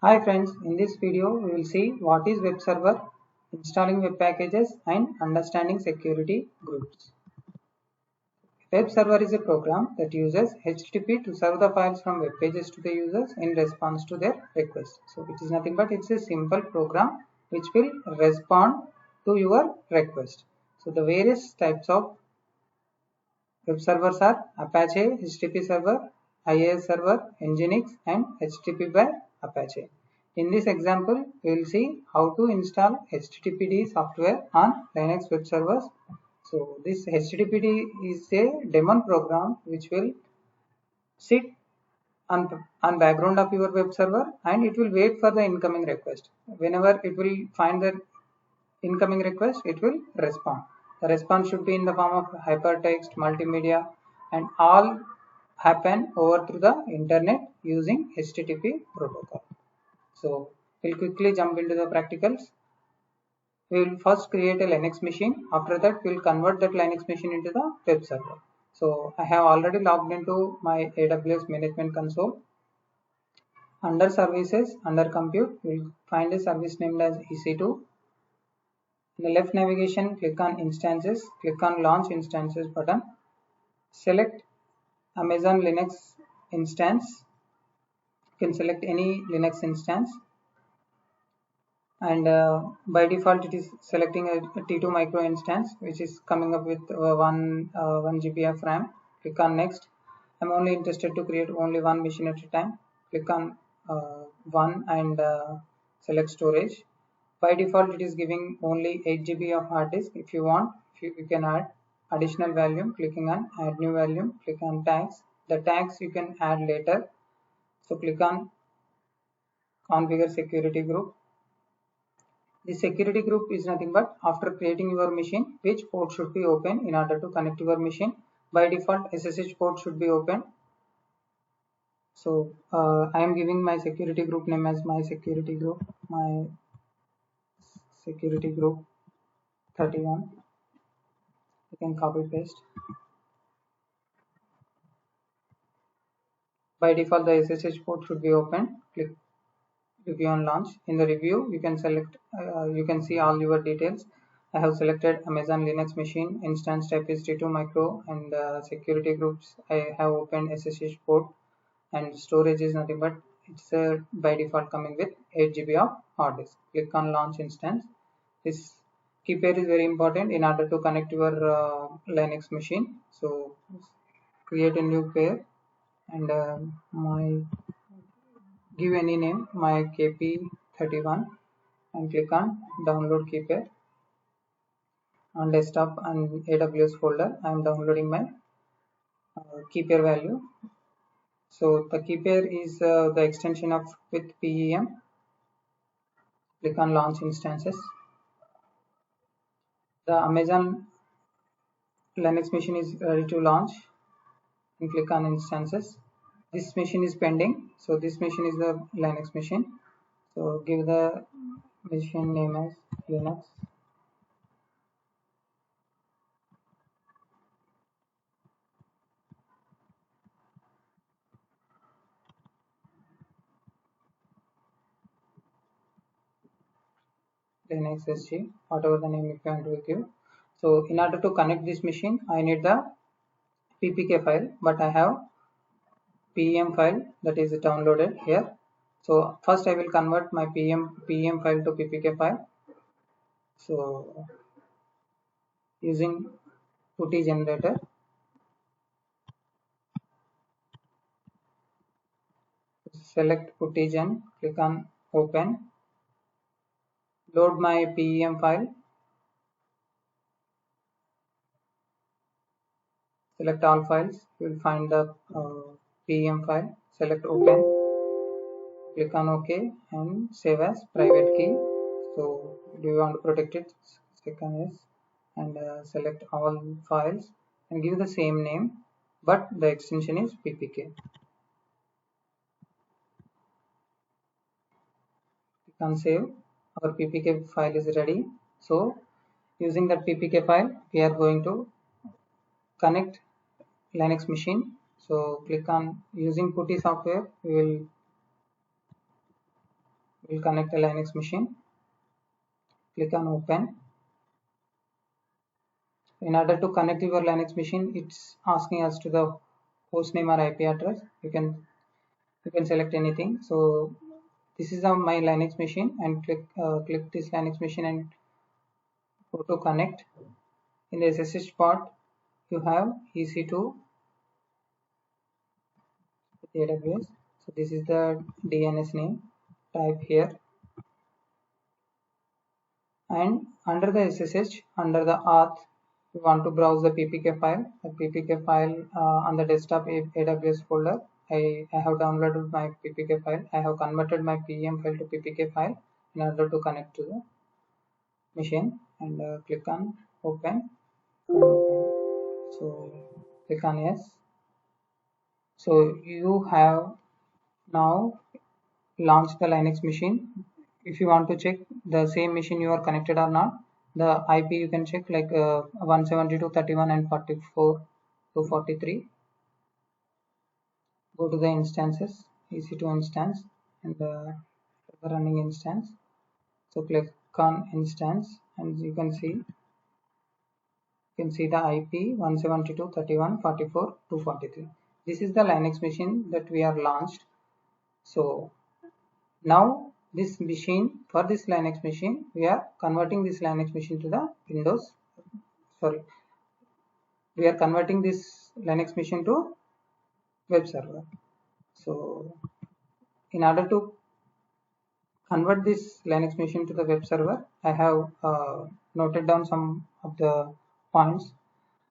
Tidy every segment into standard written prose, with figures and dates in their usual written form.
Hi friends, in this video we will see what is web server, installing web packages and understanding security groups. Web server is a program that uses HTTP to serve the files from web pages to the users in response to their request. So it is nothing but it's a simple program which will respond to your request. So the various types of web servers are Apache HTTP server, IIS server, Nginx and HTTP by Apache. In this example, we will see how to install HTTPD software on Linux web servers. So this HTTPD is a daemon program which will sit on background of your web server and it will wait for the incoming request. Whenever it will find the incoming request, it will respond. The response should be in the form of hypertext, multimedia, and all happen over through the internet using HTTP protocol. So we'll quickly jump into the practicals. We will first create a Linux machine. After that, we'll convert that Linux machine into the web server. So I have already logged into my AWS management console. Under services, under compute, we'll find a service named as EC2. In the left navigation, click on instances, click on launch instances button, select Amazon Linux instance. You can select any Linux instance and by default it is selecting a T2 micro instance which is coming up with 1 GB of RAM. Click on next. I'm only interested to create only one machine at a time. Click on one and select storage. By default it is giving only 8 GB of hard disk. If you want, you can add additional volume. Clicking on add new volume, click on tags. The tags you can add later. So click on configure security group. The security group is nothing but after creating your machine, which port should be open in order to connect your machine. By default, SSH port should be open. So I am giving my security group name as my security group 31. You can copy paste. By default, the SSH port should be open. Click review and launch. In the review, you can select, you can see all your details. I have selected Amazon Linux machine, instance type is T2 micro, and security groups I have opened SSH port, and storage is nothing but it's by default coming with 8 GB of hard disk. Click on launch instance. This key pair is very important in order to connect your Linux machine. So create a new pair and give any name, my KP31, and click on download key pair. On desktop and AWS folder, I am downloading my key pair value. So the key pair is the extension of with PEM. Click on launch instances. The Amazon Linux machine is ready to launch and click on instances. This machine is pending, so this machine is the Linux machine. So give the machine name as Linux. Linux SG, whatever the name you can to give. So in order to connect this machine, I need the PPK file, but I have PEM file that is downloaded here. So first I will convert my PEM file to PPK file. So using PuTTY generator, select PuTTY gen, click on open, load my PEM file, select all files, you will find the PEM file, select open, click on OK and save as private key. So do you want to protect it? Second yes, and select all files and give the same name, but the extension is PPK. Click on save. Our PPK file is ready. So using that PPK file, we are going to connect Linux machine. So click on using PuTTY software. We will We'll connect a Linux machine. Click on open. In order to connect your Linux machine, it's asking us to the host name or IP address. You can select anything. So this is my Linux machine, and click this Linux machine and go to connect. In the SSH part, you have EC2 with AWS. So this is the DNS name. Type here, and under the SSH, under the auth, you want to browse the PPK file. The PPK file on the desktop AWS folder. I have downloaded my PPK file. I have converted my PEM file to PPK file in order to connect to the machine, and click on open. So click on yes. So you have now launched the Linux machine. If you want to check the same machine you are connected or not, the IP you can check like 172.31 and 44 to 43. Go to the instances, EC2 instance, and the running instance. So click on instance, and you can see the IP 172.31.44 to 43. This is the Linux machine that we are launched. So now this machine, for this Linux machine, we are converting this Linux machine to the Windows. Sorry, we are converting this Linux machine to web server. So in order to convert this Linux machine to the web server, I have noted down some of the points.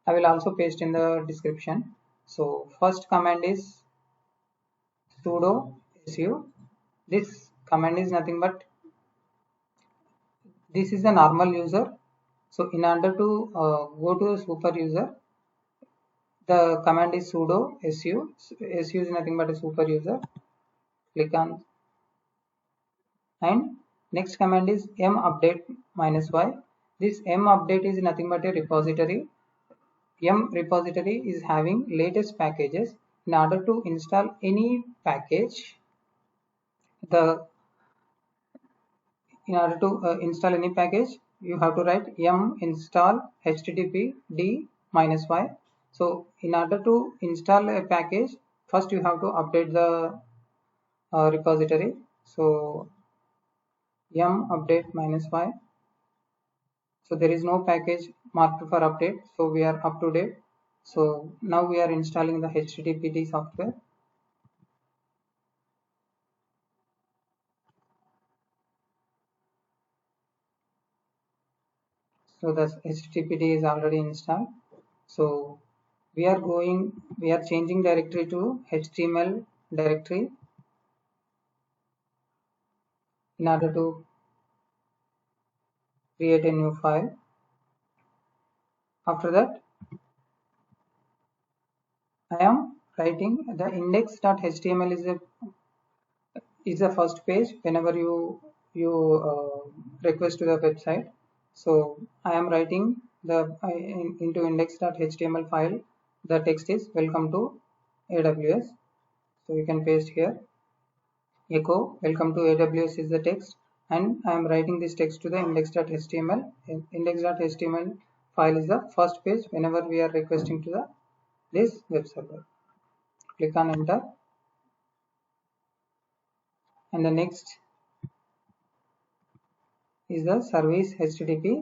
I will also paste in the description. So first command is sudo su. This command is nothing but, this is a normal user. So in order to go to a super user, the command is sudo su. Su is nothing but a super user. Click on, and next command is m update -y. This m update is nothing but a repository. M repository is having latest packages. In order to install any package, in order to install any package, you have to write m install http d -y. So in order to install a package, first you have to update the repository. So m update -y. So there is no package marked for update, so we are up to date. So now we are installing the httpd software. So the httpd is already installed. So we are changing directory to HTML directory in order to create a new file. After that, I am writing the index.html is the first page whenever you request to the website. So I am writing into index.html file. The text is welcome to AWS. So you can paste here, echo welcome to AWS is the text, and I am writing this text to the index.html. Index.html file is the first page whenever we are requesting to this web server. Click on enter, and the next is the service httpd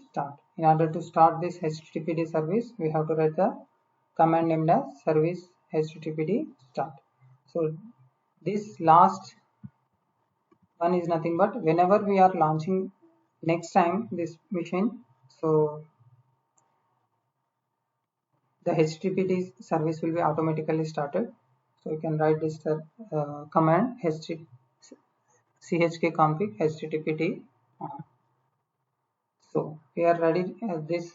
start. In order to start this httpd service, we have to write the command named as service httpd start. So this last one is nothing but whenever we are launching next time this machine, so the httpd service will be automatically started. So you can write this command chkconfig httpd on. So we are ready this.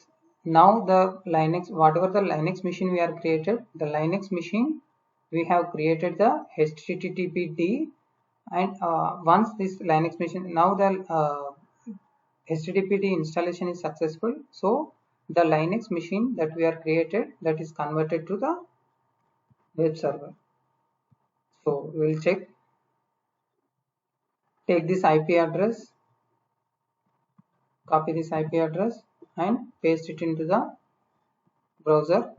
Now the Linux, whatever the Linux machine we are created, the Linux machine we have created the httpd, and once this Linux machine, now the httpd installation is successful. So the Linux machine that we are created, that is converted to the web server. So we will check. take this IP address, copy this IP address and paste it into the browser.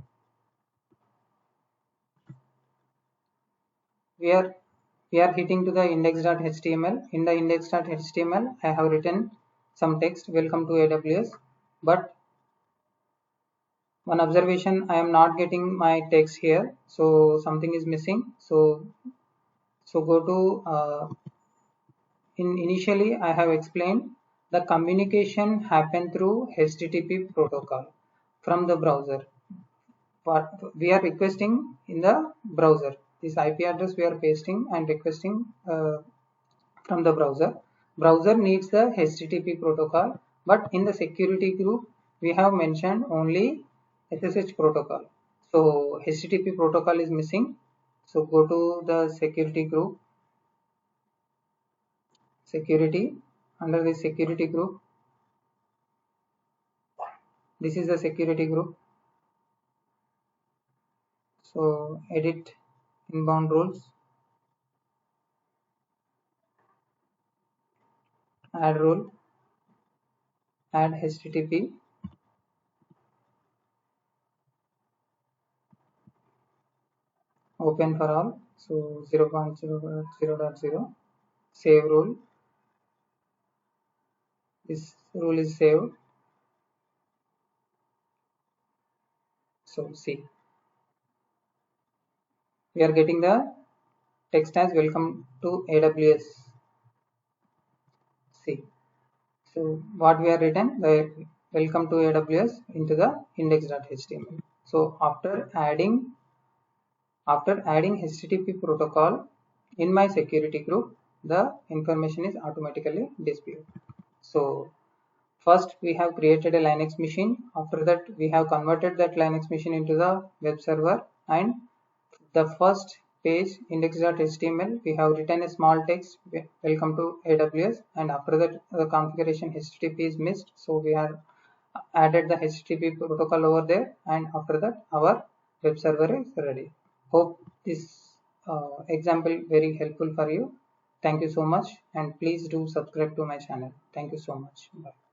We are hitting to the index.html. In the index.html, I have written some text, welcome to AWS, but one observation, I am not getting my text here, so something is missing. So go to initially I have explained the communication happened through HTTP protocol from the browser. But we are requesting in the browser. This IP address we are pasting and requesting from the browser. Browser needs the HTTP protocol, but in the security group we have mentioned only SSH protocol. So HTTP protocol is missing. So go to the security group, security. Under the security group, this is the security group. So edit inbound rules, add rule, add HTTP, open for all. So 0.0.0.0, save rule. This rule is saved. So see, we are getting the text as welcome to AWS. See, so what we are written, the welcome to AWS into the index.html. So after adding HTTP protocol in my security group, the information is automatically displayed. So first we have created a Linux machine. After that we have converted that Linux machine into the web server, and the first page index.html we have written a small text welcome to AWS, and after that the configuration HTTP is missed, so we have added the HTTP protocol over there, and after that our web server is ready. Hope this example very helpful for you. Thank you so much, and please do subscribe to my channel. Thank you so much. Bye.